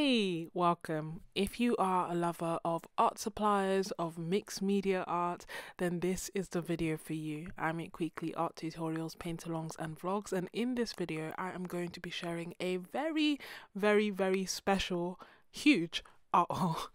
Hey, welcome. If you are a lover of art supplies, of mixed media art, then this is the video for you. I make weekly art tutorials, paint-alongs and vlogs, and in this video I am going to be sharing a very special, huge art haul.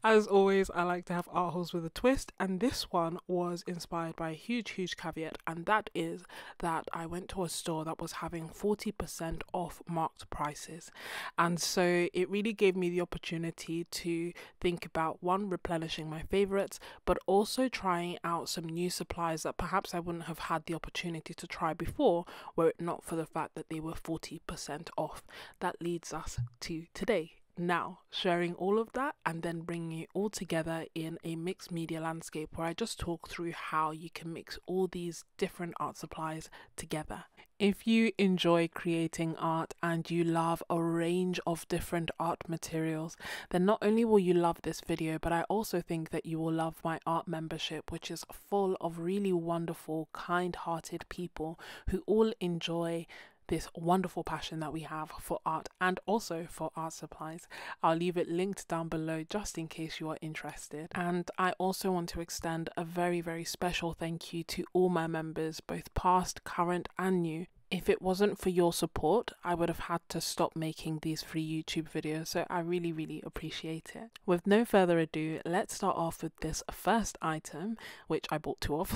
As always, I like to have art hauls with a twist, and this one was inspired by a huge caveat, and that is that I went to a store that was having 40% off marked prices. And so it really gave me the opportunity to think about, one, replenishing my favorites, but also trying out some new supplies that perhaps I wouldn't have had the opportunity to try before were it not for the fact that they were 40% off. That leads us to today. Now, sharing all of that and then bringing it all together in a mixed media landscape where I just talk through how you can mix all these different art supplies together. If you enjoy creating art and you love a range of different art materials, then not only will you love this video, but I also think that you will love my art membership, which is full of really wonderful, kind-hearted people who all enjoy this wonderful passion that we have for art and also for art supplies. I'll leave it linked down below just in case you are interested. And I also want to extend a very special thank you to all my members, both past, current and new. If it wasn't for your support, I would have had to stop making these free YouTube videos, so I really appreciate it. With no further ado, let's start off with this first item, which I bought two of,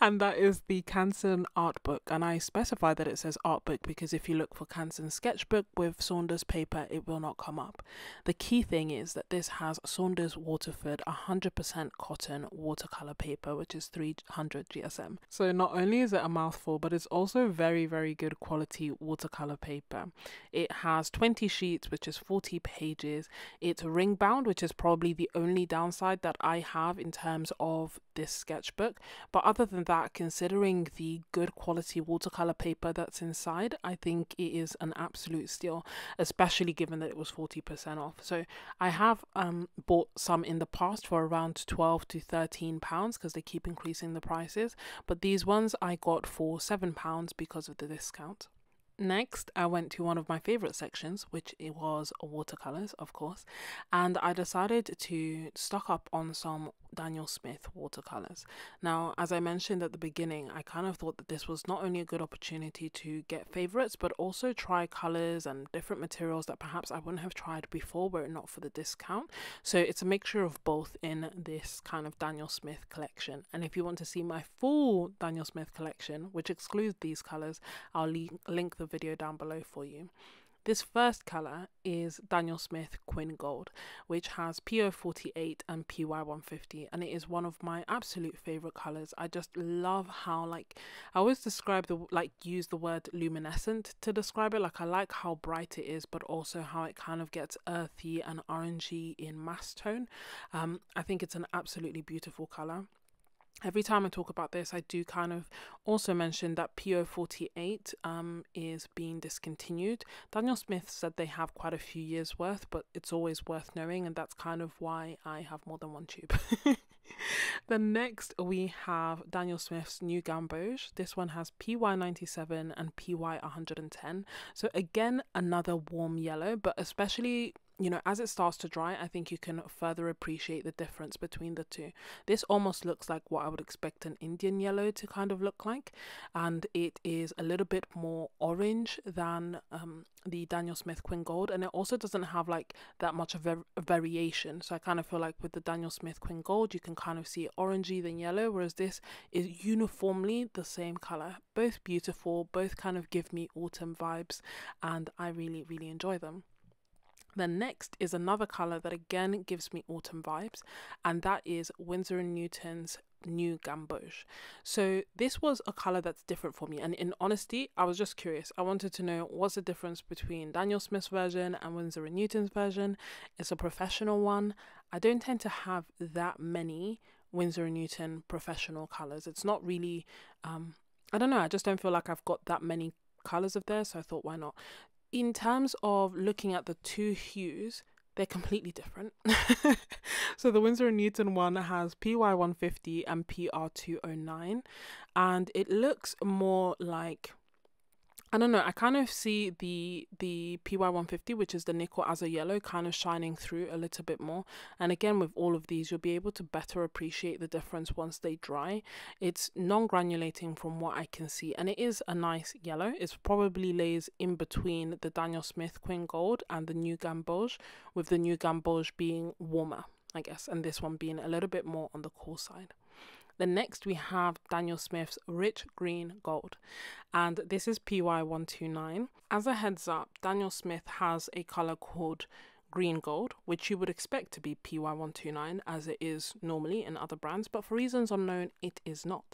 and that is the Canson art book. And I specify that it says art book because if you look for Canson sketchbook with Saunders paper, it will not come up. The key thing is that this has Saunders Waterford 100% cotton watercolor paper, which is 300 GSM. So not only is it a mouthful, but it's also very good quality watercolor paper. It has 20 sheets, which is 40 pages. It's ring bound, which is probably the only downside that I have in terms of this sketchbook, but other than that, considering the good quality watercolor paper that's inside, I think it is an absolute steal, especially given that it was 40% off. So I have bought some in the past for around 12 to 13 pounds because they keep increasing the prices, but these ones I got for £7 because of the discount. Next, I went to one of my favorite sections, which it was watercolors, of course, and I decided to stock up on some Daniel Smith watercolors. Now, as I mentioned at the beginning, I kind of thought that this was not only a good opportunity to get favorites, but also try colors and different materials that perhaps I wouldn't have tried before were it not for the discount. So it's a mixture of both in this kind of Daniel Smith collection. And if you want to see my full Daniel Smith collection, which excludes these colors, I'll link the video down below for you. This first colour is Daniel Smith Quin Gold, which has PO48 and PY150, and it is one of my absolute favourite colours. I just love how, I always use the word luminescent to describe it. I like how bright it is, but also how it kind of gets earthy and orangey in mass tone. I think it's an absolutely beautiful colour. Every time I talk about this, I do kind of also mention that PO48 is being discontinued. Daniel Smith said they have quite a few years worth, but it's always worth knowing, and that's kind of why I have more than one tube. Then next we have Daniel Smith's new Gouache. This one has PY97 and PY110. So again, another warm yellow, but especially, you know, as it starts to dry, I think you can further appreciate the difference between the two. This almost looks like what I would expect an Indian yellow to kind of look like, and it is a little bit more orange than the Daniel Smith Quin Gold, and it also doesn't have that much of a variation. So I kind of feel like with the Daniel Smith Quin Gold, you can kind of see it orangey than yellow, whereas this is uniformly the same color. Both beautiful, both kind of give me autumn vibes, and I really enjoy them. Then next is another colour that again gives me autumn vibes, and that is Winsor & Newton's new Gouache. So this was a colour that's different for me, and in honesty, I was just curious. I wanted to know what's the difference between Daniel Smith's version and Winsor & Newton's version. It's a professional one. I don't tend to have that many Winsor & Newton professional colours. It's not really, I don't know, I just don't feel like I've got that many colours of theirs, so I thought, why not? In terms of looking at the two hues, they're completely different. So the Winsor & Newton one has PY150 and PR209, and it looks more like I don't know, I kind of see the PY150, which is the nickel as a yellow, kind of shining through a little bit more. And again, with all of these, you'll be able to better appreciate the difference once they dry. It's non-granulating from what I can see, and it is a nice yellow. It probably lays in between the Daniel Smith Queen Gold and the New Gamboge, with the New Gamboge being warmer, I guess, and this one being a little bit more on the cool side. Then next we have Daniel Smith's Rich Green Gold, and this is PY129. As a heads up, Daniel Smith has a color called Green Gold, which you would expect to be PY129 as it is normally in other brands, but for reasons unknown it is not.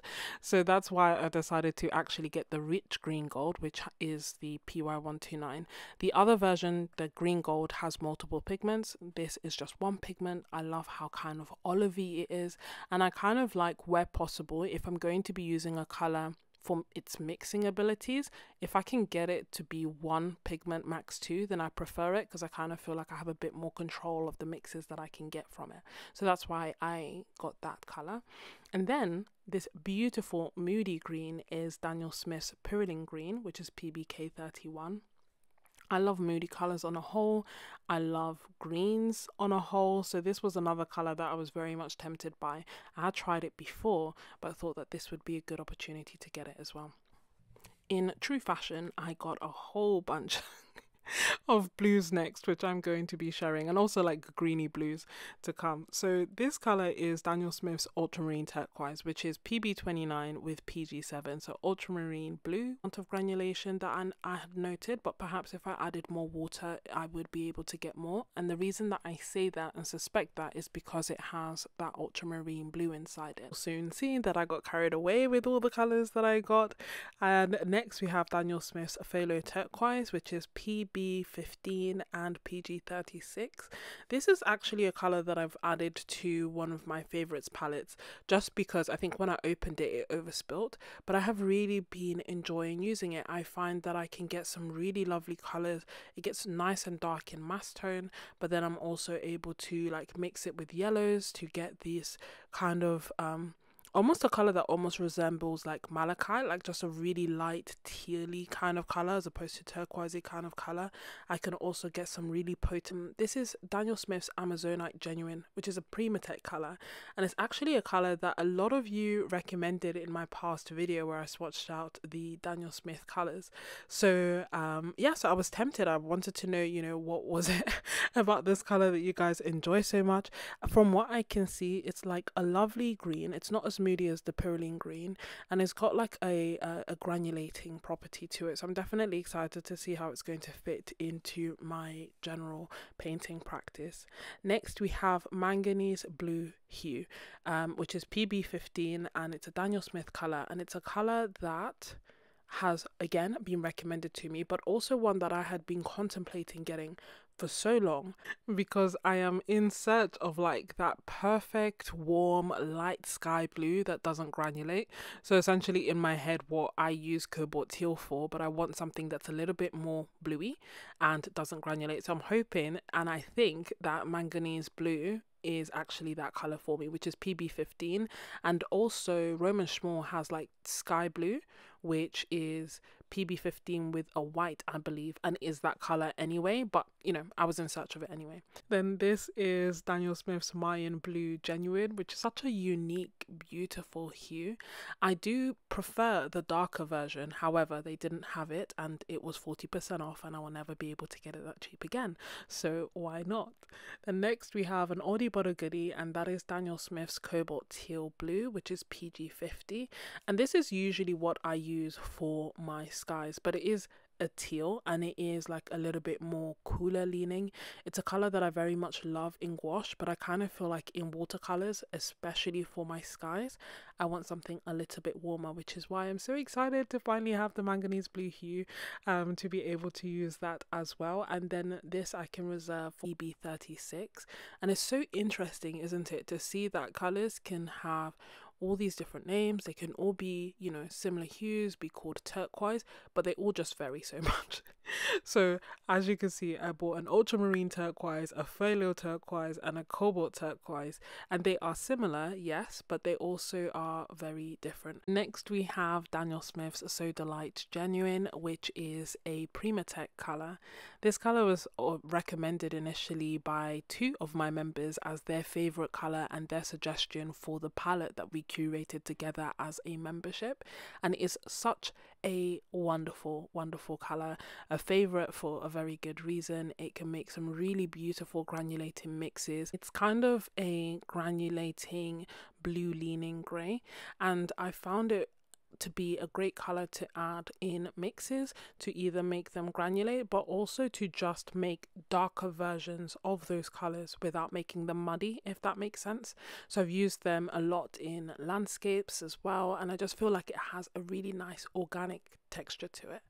So that's why I decided to actually get the Rich Green Gold, which is the PY129. The other version, the Green Gold, has multiple pigments. This is just one pigment. I love how kind of olivey it is, and I kind of like, where possible, if I'm going to be using a color for its mixing abilities, if I can get it to be one pigment max two, then I prefer it, because I kind of feel like I have a bit more control of the mixes that I can get from it. So that's why I got that color. And then this beautiful moody green is Daniel Smith's Purling Green, which is PBK31. I love moody colors on a whole. I love greens on a whole. So this was another color that I was very much tempted by. I had tried it before, but I thought that this would be a good opportunity to get it as well. In true fashion, I got a whole bunch of blues next, which I'm going to be sharing, and also like greeny blues to come. So this color is Daniel Smith's Ultramarine Turquoise, which is PB29 with PG7. So ultramarine blue, amount of granulation that I had noted, but perhaps if I added more water I would be able to get more. And the reason that I say that and suspect that is because it has that ultramarine blue inside it. Soon see that I got carried away with all the colors that I got. And next we have Daniel Smith's Phthalo Turquoise, which is PB15 and PG36. This is actually a color that I've added to one of my favorites palettes, just because I think when I opened it overspilt, but I have really been enjoying using it. I find that I can get some really lovely colors. It gets nice and dark in mass tone, but then I'm also able to like mix it with yellows to get this kind of almost a color that almost resembles like malachite, like just a really light tealy kind of color as opposed to turquoisey kind of color. I can also get some really potent, this is Daniel Smith's Amazonite Genuine, which is a Primatech color, and it's actually a color that a lot of you recommended in my past video where I swatched out the Daniel Smith colors. So yeah, so I was tempted. I wanted to know, you know, what was it about this color that you guys enjoy so much. From what I can see, it's like a lovely green. It's not as moody as the Purling Green, and it's got like a granulating property to it. So I'm definitely excited to see how it's going to fit into my general painting practice. Next we have Manganese Blue Hue, which is PB15, and it's a Daniel Smith color, and it's a color that has again been recommended to me, but also one that I had been contemplating getting for so long, because I am in search of like that perfect warm light sky blue that doesn't granulate. So essentially in my head what I use cobalt teal for, but I want something that's a little bit more bluey and doesn't granulate. So I'm hoping, and I think that Manganese Blue is actually that color for me, which is PB15. And also Roman Schmall has like sky blue, which is PB15 with a white, I believe, and is that color anyway, but you know, I was in search of it anyway. Then this is Daniel Smith's Mayan Blue Genuine, which is such a unique, beautiful hue. I do prefer the darker version, however they didn't have it and it was 40% off, and I will never be able to get it that cheap again, so why not? Then next we have an oldie but a goodie, and that is Daniel Smith's Cobalt Teal Blue, which is PG50, and this is usually what I use for my skies, but it is a teal and it is like a little bit more cooler leaning. It's a color that I very much love in gouache, but I kind of feel like in watercolors, especially for my skies, I want something a little bit warmer, which is why I'm so excited to finally have the Manganese Blue hue to be able to use that as well. And then this I can reserve for EB36, and it's so interesting, isn't it, to see that colors can have all these different names. They can all be, you know, similar hues, be called turquoise, but they all just vary so much. So as you can see, I bought an ultramarine turquoise, a phthalo turquoise, and a cobalt turquoise, and they are similar, yes, but they also are very different. Next we have Daniel Smith's Sodalite Genuine, which is a Primatech color. This color was recommended initially by 2 of my members as their favorite color and their suggestion for the palette that we curated together as a membership, and it is such a wonderful color, a favorite for a very good reason. It can make some really beautiful granulating mixes. It's kind of a granulating blue leaning grey, and I found it to be a great color to add in mixes to either make them granulate, but also to just make darker versions of those colors without making them muddy, if that makes sense. So I've used them a lot in landscapes as well, and I just feel like it has a really nice organic texture to it.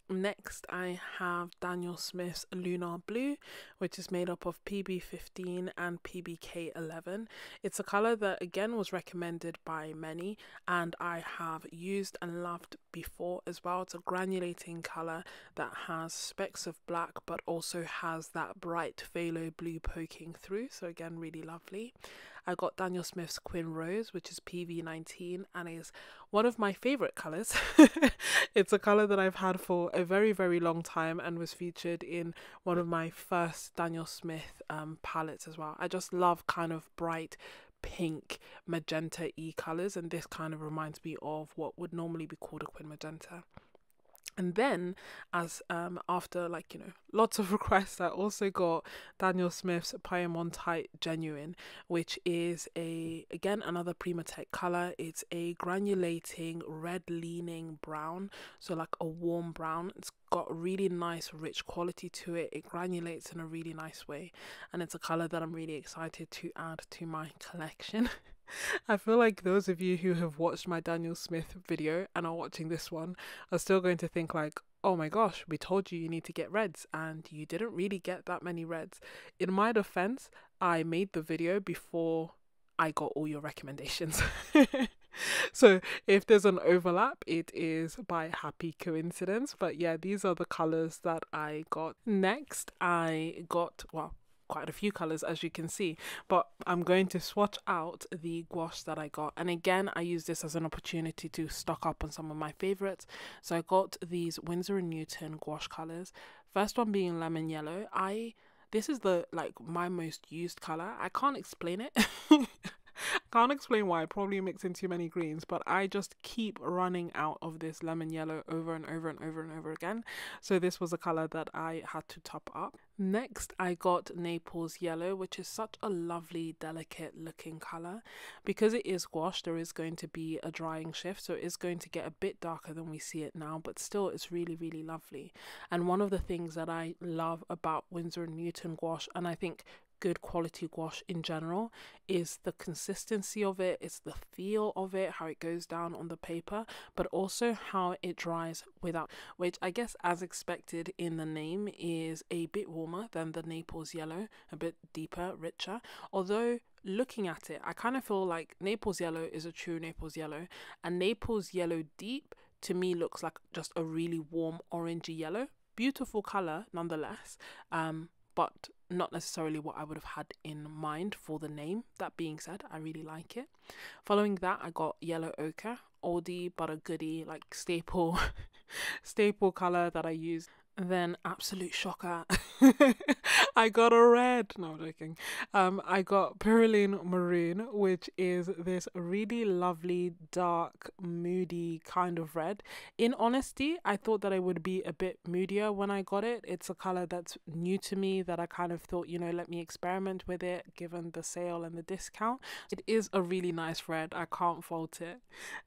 Next I have Daniel Smith's Lunar Blue, which is made up of PB15 and PBK11. It's a color that again was recommended by many and I have used and loved before as well. It's a granulating color that has specks of black but also has that bright phthalo blue poking through, so again really lovely. I got Daniel Smith's Quin Rose, which is PV19 and is one of my favorite colors. It's a color that I've had for a very long time and was featured in one of my first Daniel Smith palettes as well. I just love kind of bright pink magenta-y colors, and this kind of reminds me of what would normally be called a Quin Magenta. And then as after, like, you know, lots of requests, I also got Daniel Smith's Piemontite Genuine, which is again another Primatech color. It's a granulating red leaning brown, so like a warm brown. It's got a really nice rich quality to it. It granulates in a really nice way, and it's a color that I'm really excited to add to my collection. I feel like those of you who have watched my Daniel Smith video and are watching this one are still going to think like, oh my gosh, we told you need to get reds and you didn't really get that many reds. In my defense, I made the video before I got all your recommendations. So if there's an overlap, it is by happy coincidence. But yeah, these are the colors that I got. Next, I got, well, quite a few colors as you can see, but I'm going to swatch out the gouache that I got, and again I use this as an opportunity to stock up on some of my favorites. So I got these Winsor & Newton gouache colors, first one being lemon yellow. This is the my most used color. I can't explain it. Can't explain why, probably mixing too many greens, but I just keep running out of this lemon yellow over and over again. So this was a color that I had to top up. Next I got Naples Yellow, which is such a lovely delicate looking color. Because it is gouache, there is going to be a drying shift, so it is going to get a bit darker than we see it now, but still it's really lovely. And one of the things that I love about Winsor & Newton gouache, and I think good quality gouache in general, is the consistency of it, it's the feel of it, how it goes down on the paper, but also how it dries without, which I guess as expected in the name is a bit warmer than the Naples Yellow, a bit deeper, richer. Although looking at it, I kind of feel like Naples Yellow is a true Naples Yellow, and Naples Yellow Deep to me looks like just a really warm orangey yellow. Beautiful color nonetheless, but not necessarily what I would have had in mind for the name. That being said, I really like it. Following that, I got Yellow Ochre, oldie but a goodie, like staple color that I use. Then absolute shocker, I got a red. No, I'm joking. I got Pyroline Maroon, which is this really lovely, dark, moody kind of red. In honesty, I thought that I would be a bit moodier when I got it. It's a color that's new to me that I kind of thought, you know, let me experiment with it given the sale and the discount. It is a really nice red. I can't fault it.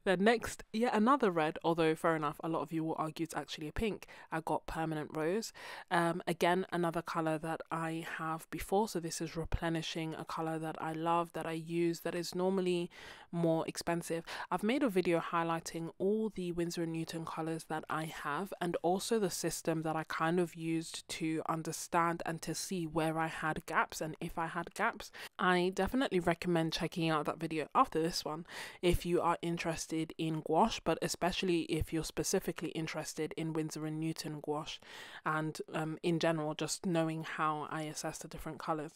Then next, yet another red, although fair enough, a lot of you will argue it's actually a pink. I got Permanent Rose. Again, another color that I have before, so this is replenishing a color that I love, that I use, that is normally more expensive. I've made a video highlighting all the Winsor & Newton colors that I have, and also the system that I kind of used to understand and to see where I had gaps and if I had gaps. I definitely recommend checking out that video after this one if you are interested in gouache, but especially if you're specifically interested in Winsor & Newton gouache, and in general just knowing how I assess the different colors.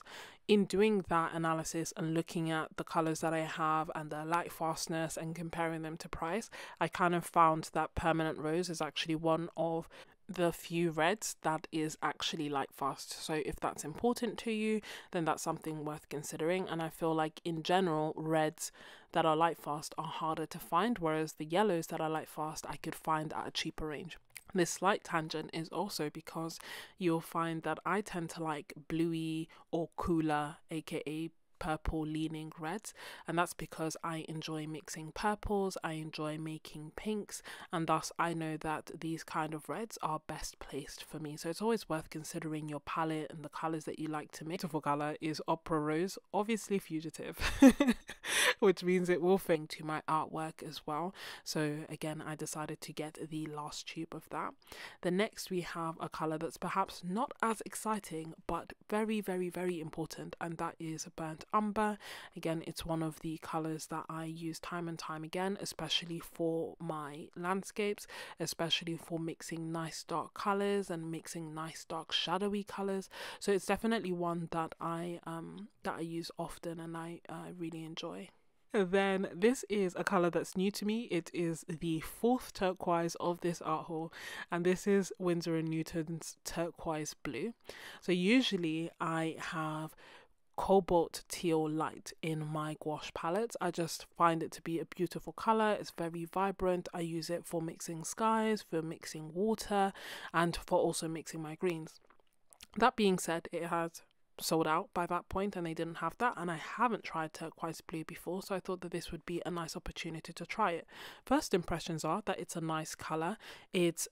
In doing that analysis and looking at the colors that I have and their light fastness and comparing them to price, I kind of found that Permanent Rose is actually one of the few reds that is actually light fast. So if that's important to you, then that's something worth considering. And I feel like in general, reds that are light fast are harder to find, whereas the yellows that are light fast I could find at a cheaper range. This slight tangent is also because you'll find that I tend to like bluey or cooler, aka purple leaning reds, and that's because I enjoy mixing purples, I enjoy making pinks, and thus I know that these kind of reds are best placed for me. So it's always worth considering your palette and the colors that you like to mix. Beautiful color is Opera Rose, obviously fugitive, which means it will fit to my artwork as well. So again, I decided to get the last tube of that. The next we have a color that's perhaps not as exciting but very, very, very important, and that is Burnt Umber. Again, it's one of the colors that I use time and time again, especially for my landscapes, especially for mixing nice dark colors and mixing nice dark shadowy colors. So it's definitely one that I use often and I really enjoy. Then this is a color that's new to me. It is the fourth turquoise of this art haul, and this is Winsor & Newton's Turquoise Blue. So usually I have cobalt teal light in my gouache palettes. I just find it to be a beautiful color. It's very vibrant. I use it for mixing skies, for mixing water, and for also mixing my greens. That being said, it has sold out by that point and they didn't have that, and I haven't tried turquoise blue before, so I thought that this would be a nice opportunity to try it. First impressions are that it's a nice color. It's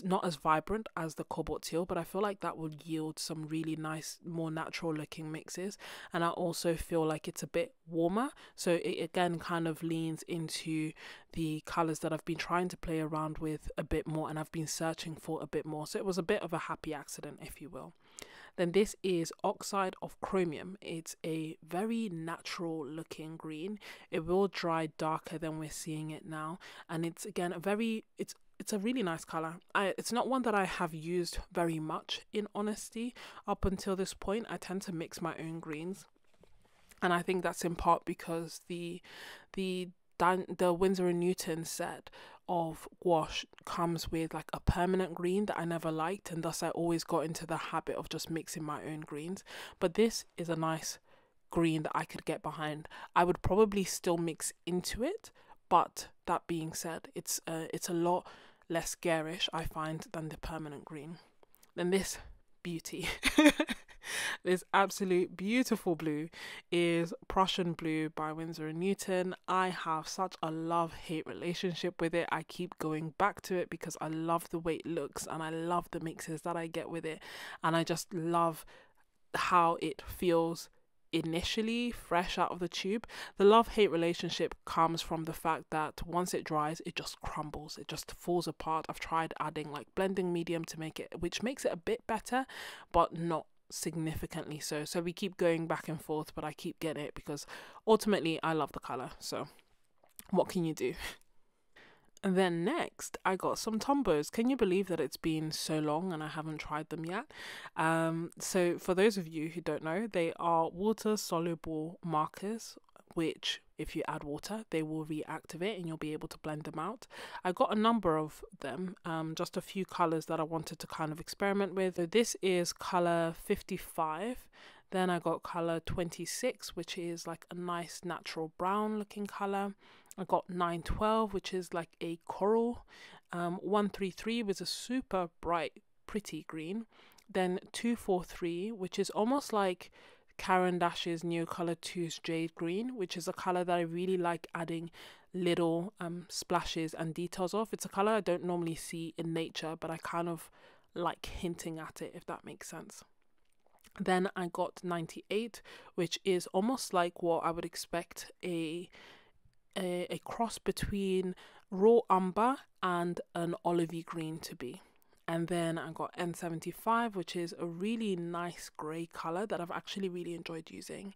not as vibrant as the cobalt teal, but I feel like that would yield some really nice, more natural looking mixes. And I also feel like it's a bit warmer, so it again kind of leans into the colors that I've been trying to play around with a bit more and I've been searching for a bit more. So it was a bit of a happy accident, if you will. Then this is Oxide of Chromium. It's a very natural looking green. It will dry darker than we're seeing it now, and it's again it's a really nice color. It's not one that I have used very much, in honesty. Up until this point, I tend to mix my own greens, and I think that's in part because the Winsor & Newton set of gouache comes with like a permanent green that I never liked, and thus I always got into the habit of just mixing my own greens. But this is a nice green that I could get behind. I would probably still mix into it, but that being said, it's a lot less garish, I find, than the permanent green. Then this beauty this absolute beautiful blue is Prussian Blue by Winsor & Newton. I have such a love-hate relationship with it. I keep going back to it because I love the way it looks and I love the mixes that I get with it, and I just love how it feels initially fresh out of the tube. The love-hate relationship comes from the fact that once it dries, it just crumbles, it just falls apart. I've tried adding like blending medium to make it, which makes it a bit better, but not significantly so. So we keep going back and forth, but I keep getting it because ultimately I love the color. So what can you do? And then next, I got some Tombos. Can you believe that it's been so long and I haven't tried them yet? So for those of you who don't know, they are water-soluble markers, which if you add water, they will reactivate and you'll be able to blend them out. I got a number of them, just a few colors that I wanted to kind of experiment with. So this is color 55. Then I got color 26, which is like a nice natural brown looking color. I got 912, which is like a coral. 133 was a super bright, pretty green. Then 243, which is almost like Caran d'Ache's Neo Color 2's Jade Green, which is a color that I really like adding little splashes and details of. It's a color I don't normally see in nature, but I kind of like hinting at it, if that makes sense. Then I got 98, which is almost like what I would expect a cross between raw umber and an olivey green to be. And then I got N75, which is a really nice grey colour that I've actually really enjoyed using.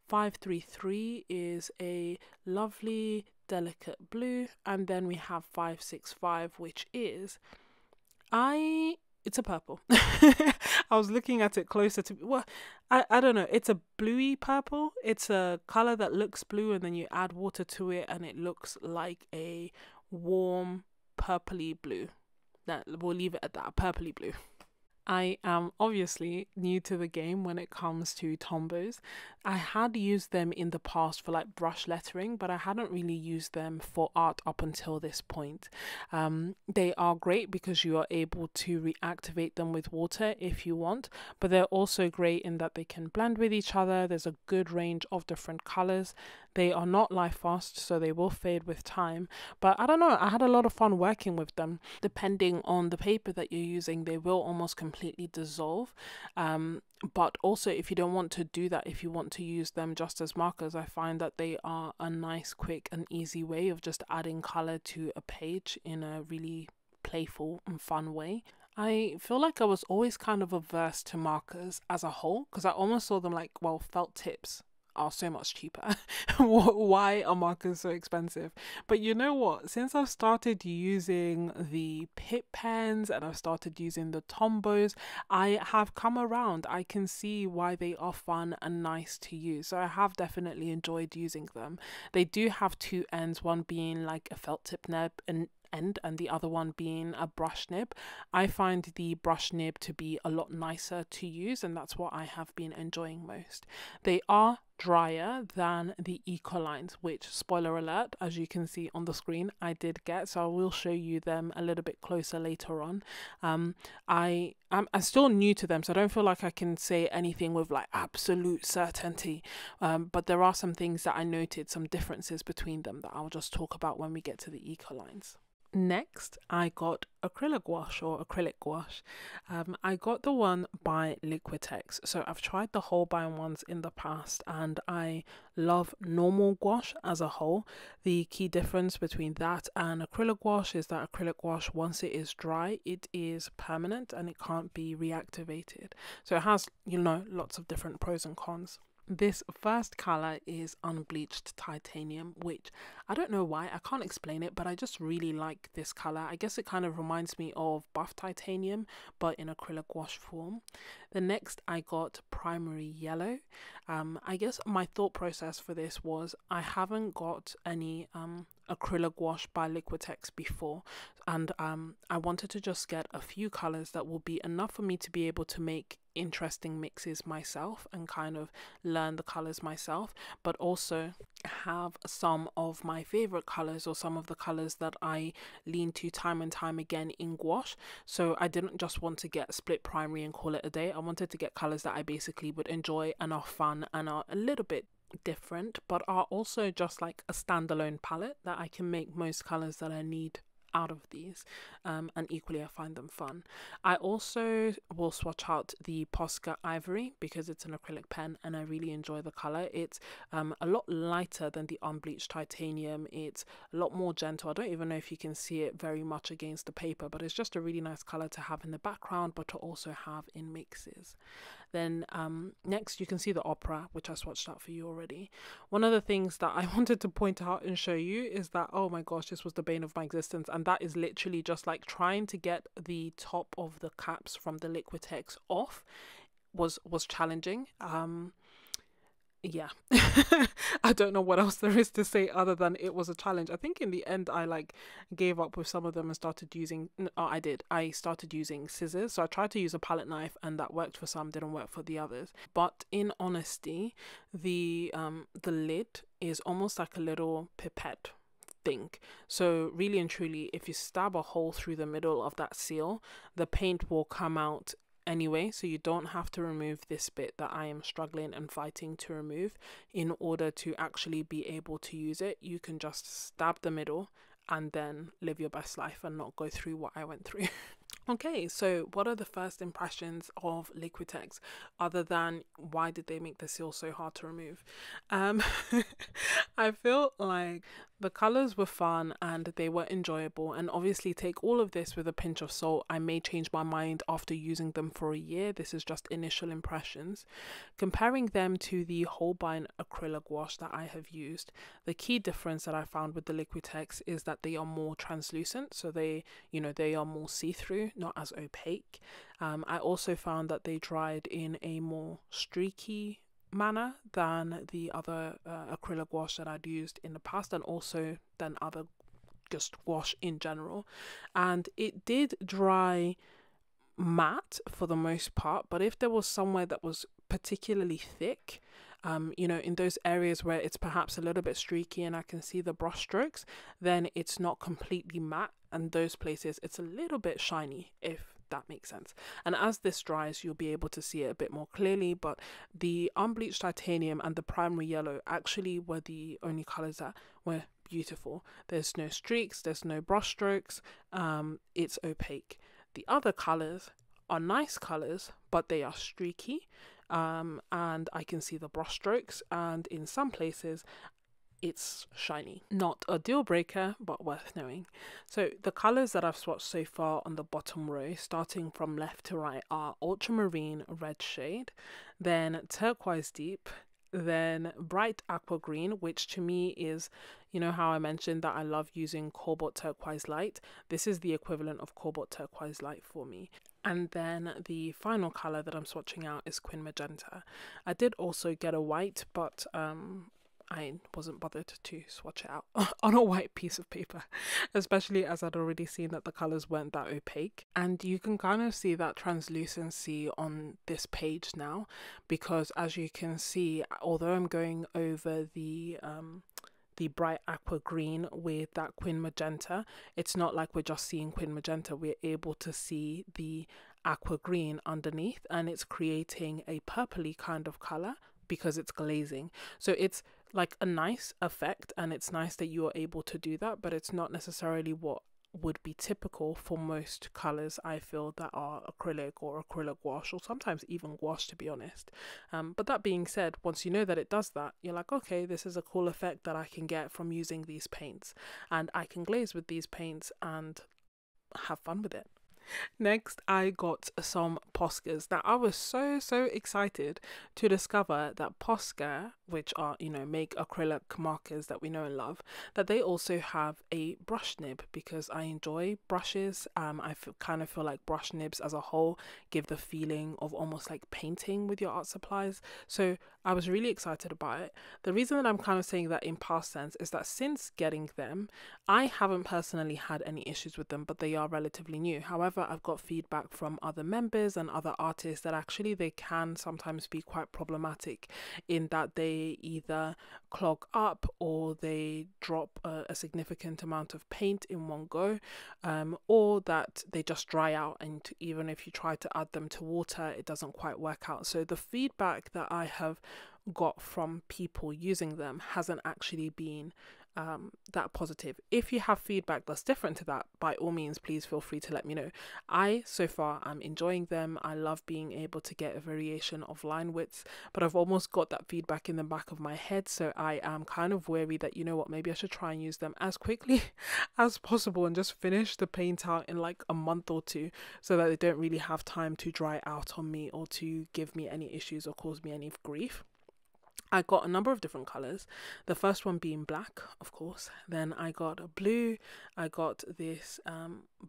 533 is a lovely delicate blue, and then we have 565, which is it's a purple. I was looking at it closer to, well, I don't know, it's a bluey purple. It's a color that looks blue and then you add water to it and it looks like a warm purpley blue. That, we'll leave it at that, purpley blue. I am obviously new to the game when it comes to Tombows. I had used them in the past for like brush lettering, but I hadn't really used them for art up until this point. They are great because you are able to reactivate them with water if you want, but they're also great in that they can blend with each other. There's a good range of different colors. They are not life fast, so they will fade with time. But I don't know, I had a lot of fun working with them. Depending on the paper that you're using, they will almost completely dissolve. But also, if you don't want to do that, if you want to use them just as markers, I find that they are a nice, quick and easy way of just adding color to a page in a really playful and fun way. I feel like I was always kind of averse to markers as a whole because I almost saw them like, well, felt tips are so much cheaper. Why are markers so expensive? But you know what, since I've started using the Pip pens and I've started using the Tombows, I have come around. I can see why they are fun and nice to use, so I have definitely enjoyed using them. They do have two ends, one being like a felt tip nib and the other one being a brush nib. I find the brush nib to be a lot nicer to use, and that's what I have been enjoying most. They are drier than the Ecolines, which, spoiler alert, as you can see on the screen, I did get, so I will show you them a little bit closer later on. I'm still new to them, so I don't feel like I can say anything with like absolute certainty, but there are some things that I noted, some differences between them that I'll just talk about when we get to the Ecolines. Next, I got acrylic gouache or acrylic gouache. I got the one by Liquitex. So I've tried the Holbein ones in the past and I love normal gouache as a whole. The key difference between that and acrylic gouache is that acrylic gouache, once it is dry, it is permanent and it can't be reactivated. So it has, you know, lots of different pros and cons. This first color is unbleached titanium, which I don't know why, I can't explain it, but I just really like this color. I guess it kind of reminds me of buff titanium, but in acrylic gouache form. The next I got primary yellow. I guess my thought process for this was I haven't got any acrylic gouache by Liquitex before, and I wanted to just get a few colors that will be enough for me to be able to make interesting mixes myself and kind of learn the colors myself, but also have some of my favorite colors or some of the colors that I lean to time and time again in gouache. So I didn't just want to get split primary and call it a day. I wanted to get colors that I basically would enjoy and are fun and are a little bit different, but are also just like a standalone palette that I can make most colors that I need out of these, and equally I find them fun. I also will swatch out the Posca Ivory because it's an acrylic pen and I really enjoy the color. It's a lot lighter than the unbleached titanium. It's a lot more gentle. I don't even know if you can see it very much against the paper, but it's just a really nice color to have in the background but to also have in mixes. Then next you can see the Opera, which I swatched out for you already. One of the things that I wanted to point out and show you is that, oh my gosh, this was the bane of my existence, and that is literally just like trying to get the top of the caps from the Liquitex off was challenging. Yeah. I don't know what else there is to say other than it was a challenge. I think in the end I like gave up with some of them and started using, I started using scissors. So I tried to use a palette knife and that worked for some, didn't work for the others. But in honesty, the lid is almost like a little pipette thing. So really and truly, if you stab a hole through the middle of that seal, the paint will come out anyway, so you don't have to remove this bit that I am struggling and fighting to remove in order to actually be able to use it. You can just stab the middle and then live your best life and not go through what I went through. Okay, so what are the first impressions of Liquitex other than why did they make the seal so hard to remove? Um, I feel like the colors were fun and they were enjoyable, and obviously take all of this with a pinch of salt. I may change my mind after using them for a year. This is just initial impressions. Comparing them to the Holbein acrylic gouache that I have used, the key difference that I found with the Liquitex is that they are more translucent, so they are more see-through, not as opaque. I also found that they dried in a more streaky manner than the other acrylic gouache that I'd used in the past, and also than other just gouache in general. And it did dry matte for the most part, but if there was somewhere that was particularly thick, in those areas where it's perhaps a little bit streaky and I can see the brush strokes, then it's not completely matte, and those places it's a little bit shiny, if that makes sense. And as this dries, you'll be able to see it a bit more clearly, but the unbleached titanium and the primary yellow actually were the only colors that were beautiful. There's no streaks, there's no brush strokes, it's opaque. The other colors are nice colors, but they are streaky, and I can see the brush strokes, and in some places it's shiny. Not a deal breaker, but worth knowing. So the colors that I've swatched so far on the bottom row, starting from left to right, are ultramarine red shade, then turquoise deep, then bright aqua green, which to me is, how I mentioned that I love using cobalt turquoise light. This is the equivalent of cobalt turquoise light for me. And then the final color that I'm swatching out is quin magenta. I did also get a white, but I wasn't bothered to swatch it out on a white piece of paper, especially as I'd already seen that the colours weren't that opaque. And you can kind of see that translucency on this page now, because as you can see, although I'm going over the bright aqua green with that quin magenta, it's not like we're just seeing quin magenta. We're able to see the aqua green underneath, and it's creating a purpley kind of color because it's glazing. So it's like a nice effect, and it's nice that you are able to do that, but it's not necessarily what would be typical for most colors, I feel, that are acrylic or acrylic gouache, or sometimes even gouache, to be honest. But that being said, once you know that it does that, you're like, okay, this is a cool effect that I can get from using these paints, and I can glaze with these paints and have fun with it. Next, I got some Poscas. Now, I was so excited to discover that Posca, which are, make acrylic markers that we know and love, that they also have a brush nib, because I enjoy brushes. I kind of feel like brush nibs as a whole give the feeling of almost like painting with your art supplies. So I was really excited about it. The reason that I'm kind of saying that in past tense is that since getting them, I haven't personally had any issues with them, but they are relatively new. However, I've got feedback from other members and other artists that actually they can sometimes be quite problematic, in that they either clog up or they drop a significant amount of paint in one go, or that they just dry out, and even if you try to add them to water, it doesn't quite work out. So the feedback that I have got from people using them hasn't actually been that positive. If you have feedback that's different to that, by all means, please feel free to let me know. I, so far, I'm enjoying them. I love being able to get a variation of line widths, but I've almost got that feedback in the back of my head, so I am kind of wary that, maybe I should try and use them as quickly as possible and just finish the paint out in like a month or two, so that they don't really have time to dry out on me or to give me any issues or cause me any grief. I got a number of different colours, the first one being black, of course. Then I got a blue, I got this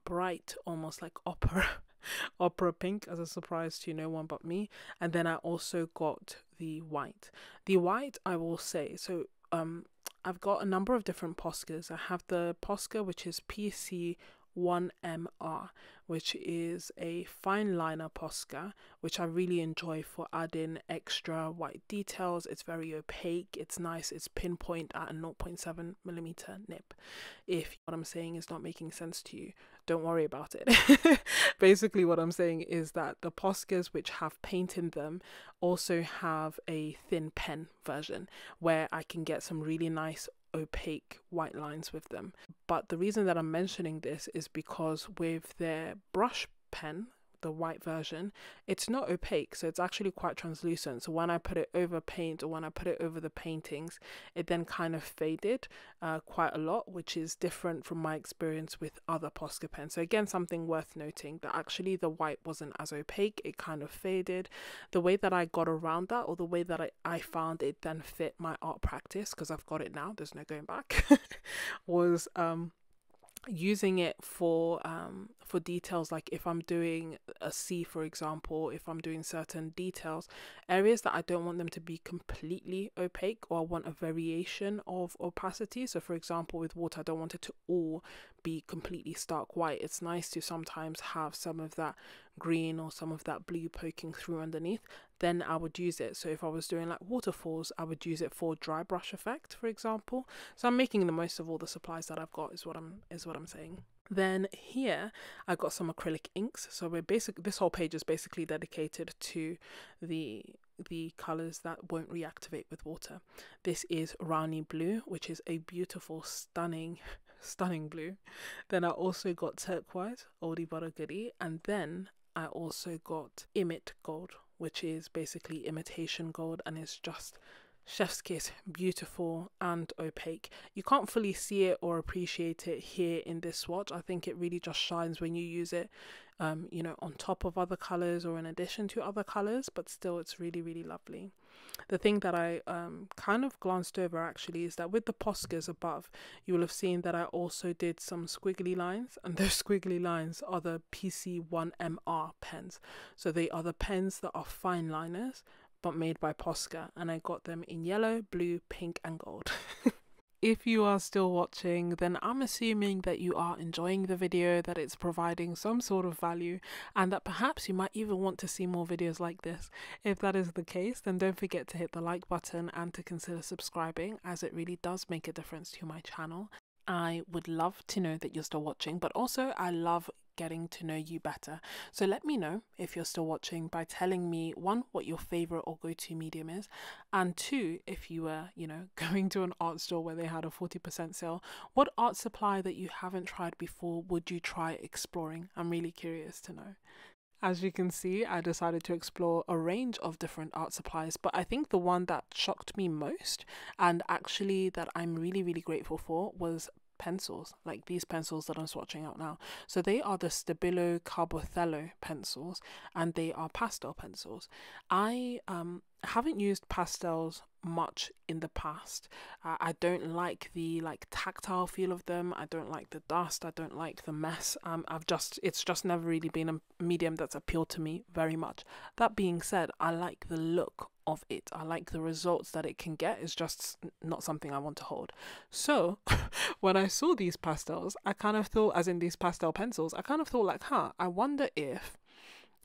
bright, almost like opera pink, as a surprise to no one but me. And then I also got the white. The white, I will say, so I've got a number of different Poscas. I have the Posca, which is PC1MR, which is a fine liner Posca, which I really enjoy for adding extra white details. It's very opaque, it's nice, it's pinpoint at a 0.7mm nib. If what I'm saying is not making sense to you, don't worry about it. Basically what I'm saying is that the Poscas which have paint in them also have a thin pen version, where I can get some really nice opaque white lines with them. But the reason that I'm mentioning this is because with their brush pen, the white version, it's not opaque, so it's actually quite translucent. So when I put it over paint, or when I put it over the paintings, it then kind of faded quite a lot, which is different from my experience with other Posca pens. So again, something worth noting, that actually the white wasn't as opaque, it kind of faded. The way that I got around that, or the way that I found it then fit my art practice, because I've got it now, there's no going back, was using it for details. Like if I'm doing a C, for example, if I'm doing certain details, areas that I don't want them to be completely opaque, or I want a variation of opacity. So for example, with water, I don't want it to all be completely stark white. It's nice to sometimes have some of that green or some of that blue poking through underneath. Then I would use it. So if I was doing like waterfalls, I would use it for dry brush effect, for example. So I'm making the most of all the supplies that I've got, is what I'm saying. Then here I got some acrylic inks. So this whole page is basically dedicated to the colors that won't reactivate with water. This is Rani Blue, which is a beautiful, stunning blue. Then I also got turquoise, oldie but a goodie, and then I also got Imit Gold, which is basically imitation gold, and it's just chef's kiss, beautiful and opaque. You can't fully see it or appreciate it here in this swatch. I think it really just shines when you use it, you know, on top of other colors or in addition to other colors, but still it's really, really lovely. The thing that I kind of glanced over actually is that with the Poscas above, you will have seen that I also did some squiggly lines, and those squiggly lines are the PC1MR pens. So they are the pens that are fine liners but made by Posca, and I got them in yellow, blue, pink and gold. If you are still watching, then I'm assuming that you are enjoying the video, that it's providing some sort of value, and that perhaps you might even want to see more videos like this. If that is the case, then don't forget to hit the like button and to consider subscribing, as it really does make a difference to my channel. I would love to know that you're still watching, but also I love getting to know you better. So let me know if you're still watching by telling me, one, what your favorite or go-to medium is, and two, if you were, you know, going to an art store where they had a 40% sale, what art supply that you haven't tried before would you try exploring? I'm really curious to know. As you can see, I decided to explore a range of different art supplies, but I think the one that shocked me most, and actually that I'm really, really grateful for, was pencils, like these pencils that I'm swatching out now. So they are the Stabilo Carbothello pencils, and they are pastel pencils. I haven't used pastels much in the past. I don't like the tactile feel of them. I don't like the dust. I don't like the mess. It's just never really been a medium that's appealed to me very much. That being said, I like the look of it. I like the results that it can get. It's just not something I want to hold. So when I saw these pastels, I kind of thought, as in these pastel pencils, I kind of thought like, I wonder if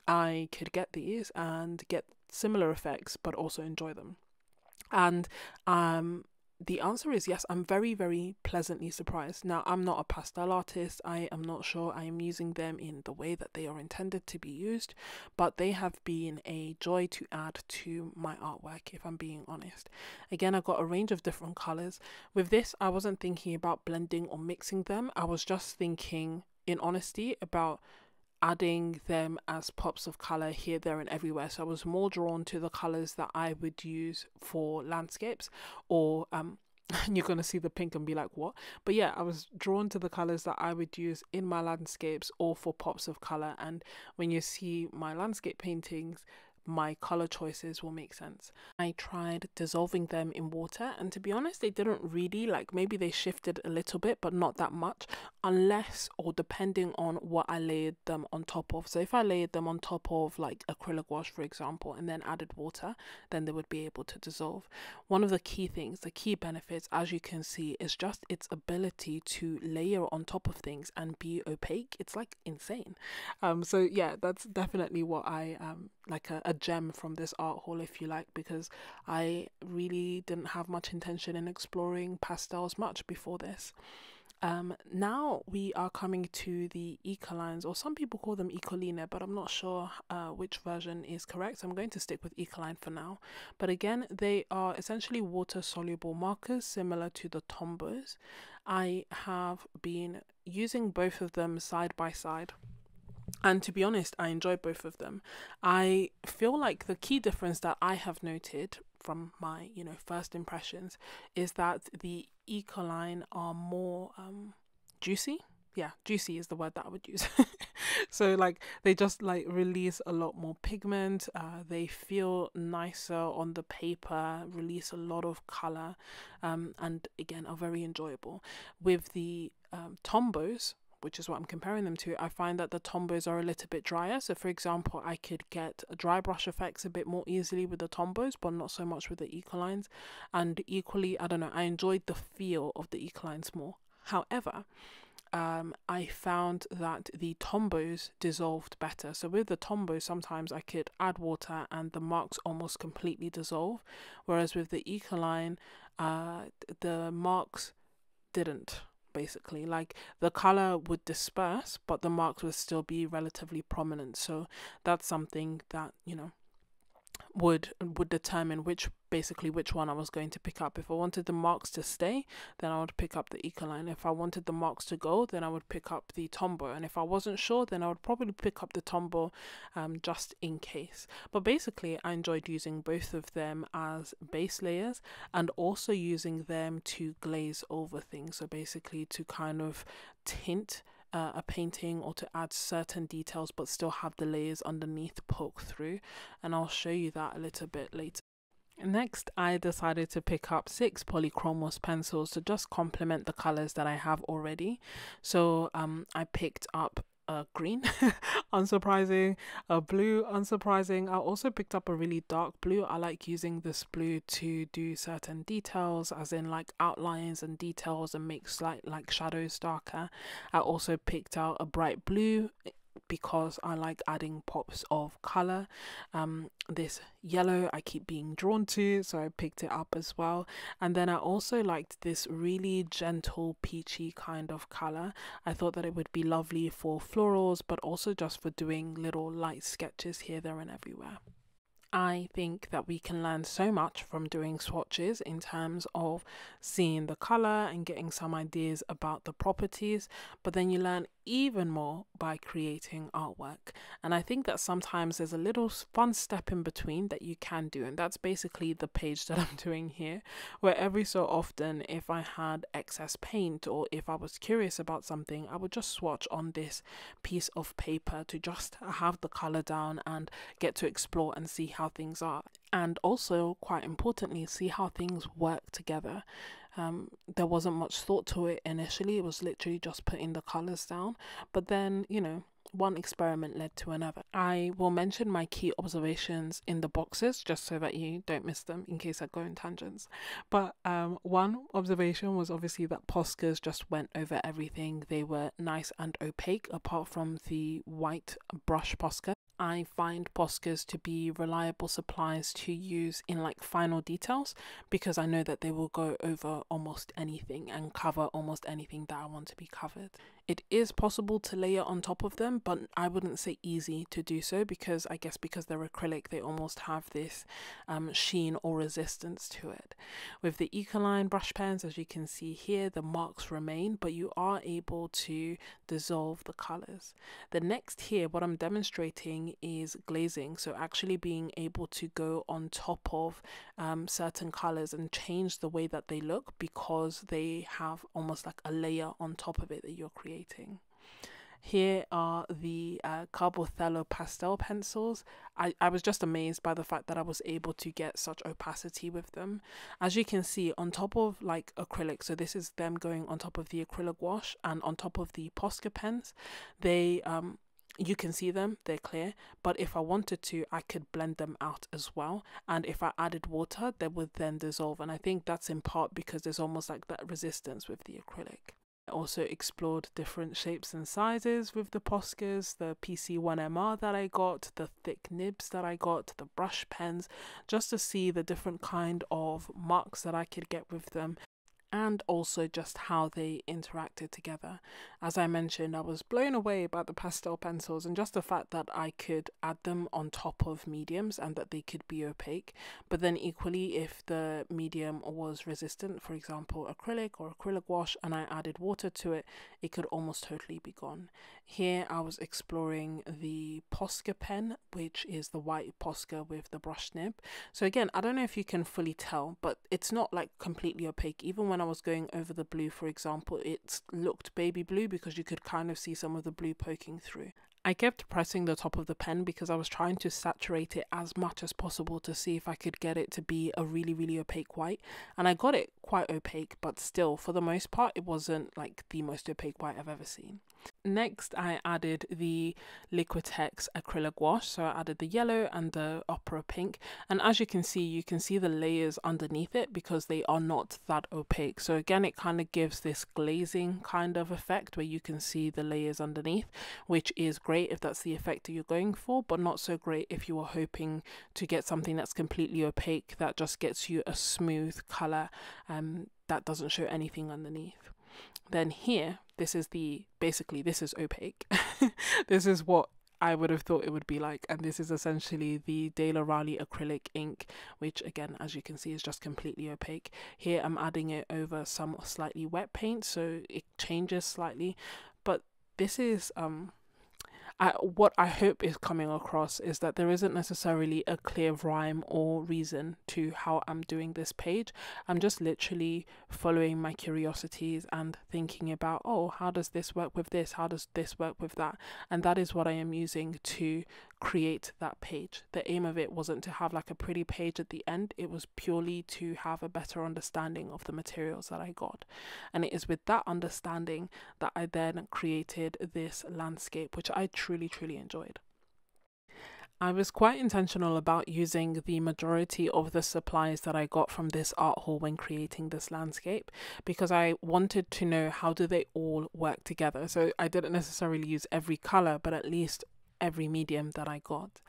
I could get these and get similar effects but also enjoy them. And the answer is yes. I'm very, very pleasantly surprised. Now, I'm not a pastel artist. I am not sure I am using them in the way that they are intended to be used, but they have been a joy to add to my artwork, if I'm being honest. Again, I got a range of different colors. With this, I wasn't thinking about blending or mixing them. I was just thinking, in honesty, about adding them as pops of color here, there and everywhere. So I was more drawn to the colors that I would use for landscapes, or you're gonna see the pink and be like, what? But yeah, I was drawn to the colors that I would use in my landscapes or for pops of color. And when you see my landscape paintings, my color choices will make sense. I tried dissolving them in water, and to be honest, they didn't really, like, maybe they shifted a little bit but not that much, unless or depending on what I layered them on top of. So if I layered them on top of like acrylic gouache, for example, and then added water, then they would be able to dissolve. One of the key things, the key benefits, as you can see, is just its ability to layer on top of things and be opaque. It's like insane. So yeah, that's definitely what I like a gem from this art haul, if you like, because I really didn't have much intention in exploring pastels much before this. Now we are coming to the Ecolines, or some people call them Ecoline, but I'm not sure which version is correct. I'm going to stick with Ecoline for now. But again, they are essentially water soluble markers similar to the Tombos. I have been using both of them side by side, And to be honest, I enjoy both of them. I feel like the key difference that I have noted from my, first impressions is that the Ecoline are more juicy. Yeah, juicy is the word that I would use. So like they just like release a lot more pigment. They feel nicer on the paper, release a lot of color, and again are very enjoyable. With the Tombos, which is what I'm comparing them to, I find that the Tombos are a little bit drier. So for example, I could get dry brush effects a bit more easily with the Tombos, but not so much with the Ecolines. And equally, I don't know, I enjoyed the feel of the Ecolines more. However, I found that the Tombos dissolved better. So with the Tombos, sometimes I could add water and the marks almost completely dissolve, whereas with the Ecoline, the marks didn't. Basically, like the color would disperse, but the marks would still be relatively prominent. So that's something that would determine which one I was going to pick up. If I wanted the marks to stay, then I would pick up the Ecoline. If I wanted the marks to go, then I would pick up the Tombow. And if I wasn't sure, then I would probably pick up the Tombow, just in case. But basically, I enjoyed using both of them as base layers and also using them to glaze over things. So basically to kind of tint a painting or to add certain details but still have the layers underneath poke through, and I'll show you that a little bit later. Next, I decided to pick up 6 polychromos pencils to just complement the colors that I have already. So I picked up a green, unsurprising, a blue, unsurprising. I also picked up a really dark blue. I like using this blue to do certain details, as in like outlines and details, and make slight like shadows darker. I also picked out a bright blue because I like adding pops of color. This yellow I keep being drawn to, so I picked it up as well. And then I also liked this really gentle peachy kind of color. I thought that it would be lovely for florals, but also just for doing little light sketches here, there and everywhere. I think that we can learn so much from doing swatches in terms of seeing the color and getting some ideas about the properties, but then you learn even more by creating artwork. And I think that sometimes there's a little fun step in between that you can do, and that's basically the page that I'm doing here, where every so often, if I had excess paint or if I was curious about something, I would just swatch on this piece of paper to just have the color down and get to explore and see how things are, and also quite importantly see how things work together. There wasn't much thought to it initially. It was literally just putting the colors down, but then one experiment led to another. I will mention my key observations in the boxes just so that you don't miss them in case I go in tangents. But one observation was obviously that Poscas just went over everything. They were nice and opaque apart from the white brush Posca. I find Poscas to be reliable supplies to use in like final details, because I know that they will go over almost anything and cover almost anything that I want to be covered. It is possible to layer on top of them, but I wouldn't say easy to do so, because I guess because they're acrylic, they almost have this sheen or resistance to it. With the Ecoline brush pens, as you can see here, the marks remain, but you are able to dissolve the colors. The next here, what I'm demonstrating is glazing, so actually being able to go on top of certain colors and change the way that they look, because they have almost like a layer on top of it that you're creating. Here are the Carbothello pastel pencils. I was just amazed by the fact that I was able to get such opacity with them. As you can see, on top of like acrylic, so this is them going on top of the acrylic gouache, and on top of the Posca pens, they you can see them, they're clear, but if I wanted to, I could blend them out as well, and if I added water, they would then dissolve, and I think that's in part because there's almost like that resistance with the acrylic. I also explored different shapes and sizes with the Poscas, the PC1MR that I got, the thick nibs that I got, the brush pens, just to see the different kind of marks that I could get with them. and also just how they interacted together. As I mentioned, I was blown away by the pastel pencils and just the fact that I could add them on top of mediums and that they could be opaque. But then equally, if the medium was resistant, for example acrylic or acrylic gouache, and I added water to it, it could almost totally be gone. Here I was exploring the Posca pen, which is the white Posca with the brush nib. So again, I don't know if you can fully tell, but it's not like completely opaque. Even when I was going over the blue, for example, it looked baby blue because you could kind of see some of the blue poking through. I kept pressing the top of the pen because I was trying to saturate it as much as possible to see if I could get it to be a really opaque white, and I got it quite opaque, but still for the most part it wasn't like the most opaque white I've ever seen. Next I added the Liquitex acrylic gouache, so I added the yellow and the opera pink, and as you can see the layers underneath it because they are not that opaque. So again, it kind of gives this glazing kind of effect where you can see the layers underneath, which is great if that's the effect that you're going for, but not so great if you are hoping to get something that's completely opaque that just gets you a smooth color that doesn't show anything underneath. Then here, this is opaque. This is what I would have thought it would be like, and this is essentially the De La Raleigh acrylic ink, which again, as you can see, is just completely opaque. Here I'm adding it over some slightly wet paint, so it changes slightly, but this is what I hope is coming across is that there isn't necessarily a clear rhyme or reason to how I'm doing this page. I'm just literally following my curiosities and thinking about, oh, how does this work with this? How does this work with that? And that is what I am using to create that page. The aim of it wasn't to have like a pretty page at the end. It was purely to have a better understanding of the materials that I got. And it is with that understanding that I then created this landscape, which I truly enjoyed. I was quite intentional about using the majority of the supplies that I got from this art haul when creating this landscape, because I wanted to know how do they all work together. So I didn't necessarily use every color, but at least every medium that I got.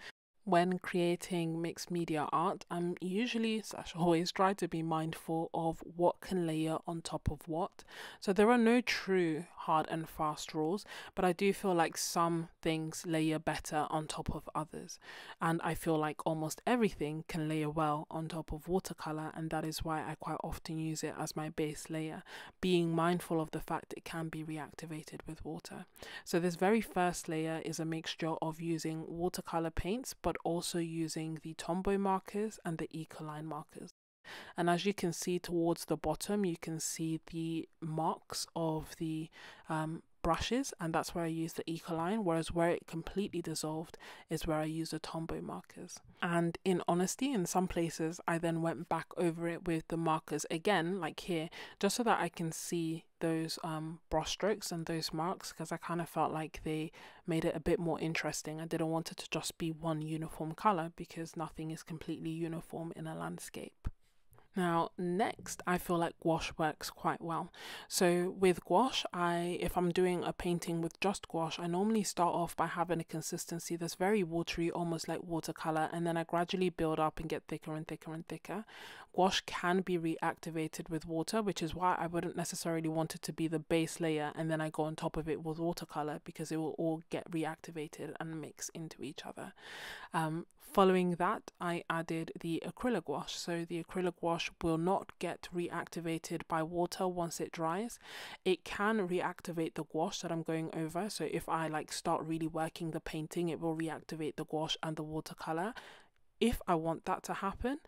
When creating mixed media art, I'm usually always try to be mindful of what can layer on top of what. So there are no true hard and fast rules, but I do feel like some things layer better on top of others. And I feel like almost everything can layer well on top of watercolor, and that is why I quite often use it as my base layer, being mindful of the fact it can be reactivated with water. So this very first layer is a mixture of using watercolor paints, but also using the Tombow markers and the Ecoline markers. And as you can see towards the bottom, you can see the marks of the brushes, and that's where I use the Ecoline, whereas where it completely dissolved is where I use the Tombow markers. And in honesty, in some places I then went back over it with the markers again, like here, just so that I can see those brush strokes and those marks, because I kind of felt like they made it a bit more interesting. I didn't want it to just be one uniform color, because nothing is completely uniform in a landscape. Now next, I feel like gouache works quite well. So with gouache, if I'm doing a painting with just gouache, I normally start off by having a consistency that's very watery, almost like watercolor, and then I gradually build up and get thicker and thicker and thicker. Gouache can be reactivated with water, which is why I wouldn't necessarily want it to be the base layer and then I go on top of it with watercolor, because it will all get reactivated and mix into each other. Following that, I added the acrylic gouache. So the acrylic gouache will not get reactivated by water once it dries. It can reactivate the gouache that I'm going over. So if I start really working the painting, it will reactivate the gouache and the watercolor. If I want that to happen,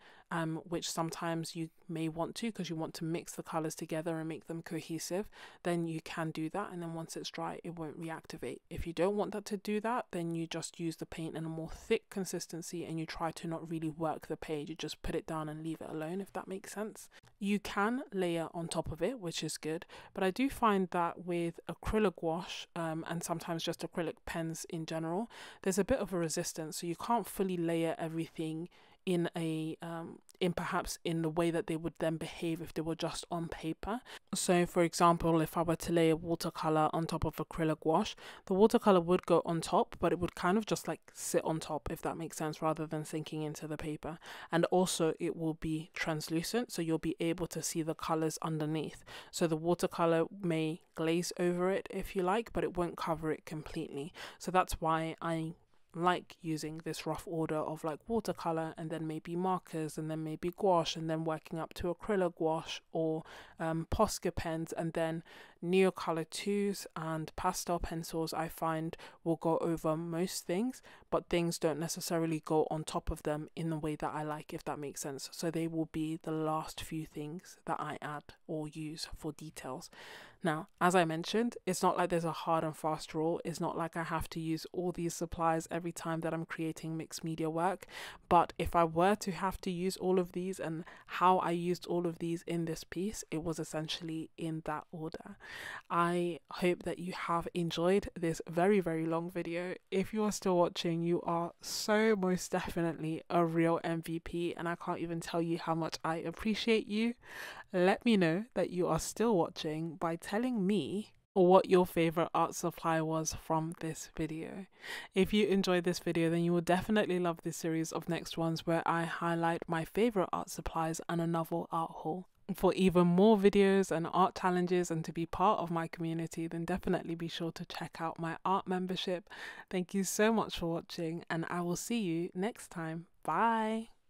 which sometimes you may want to because you want to mix the colors together and make them cohesive, then you can do that, and then once it's dry it won't reactivate. If you don't want that to do that, then you just use the paint in a more thick consistency and you try to not really work the page. You just put it down and leave it alone, if that makes sense. You can layer on top of it, which is good, but I do find that with acrylic gouache and sometimes just acrylic pens in general, there's a bit of a resistance, so you can't fully layer everything in a perhaps in the way that they would then behave if they were just on paper. So for example, if I were to lay a watercolor on top of acrylic gouache, the watercolor would go on top, but it would kind of just like sit on top, if that makes sense, rather than sinking into the paper. And also it will be translucent, so you'll be able to see the colors underneath. So the watercolor may glaze over it if you like, but it won't cover it completely. So that's why I like using this rough order of like watercolor, and then maybe markers, and then maybe gouache, and then working up to acrylic gouache or Posca pens, and then Neocolor 2s and pastel pencils I find will go over most things, but things don't necessarily go on top of them in the way that I like, if that makes sense. So they will be the last few things that I add or use for details. Now, as I mentioned, it's not like there's a hard and fast rule. It's not like I have to use all these supplies every time that I'm creating mixed media work. But if I were to have to use all of these, and how I used all of these in this piece, it was essentially in that order. I hope that you have enjoyed this very, very long video. If you are still watching, you are so most definitely a real MVP, and I can't even tell you how much I appreciate you. Let me know that you are still watching by telling me what your favorite art supply was from this video. If you enjoyed this video, then you will definitely love this series of next ones where I highlight my favorite art supplies and a novel art haul. For even more videos and art challenges and to be part of my community, then definitely be sure to check out my art membership. Thank you so much for watching, and I will see you next time. Bye.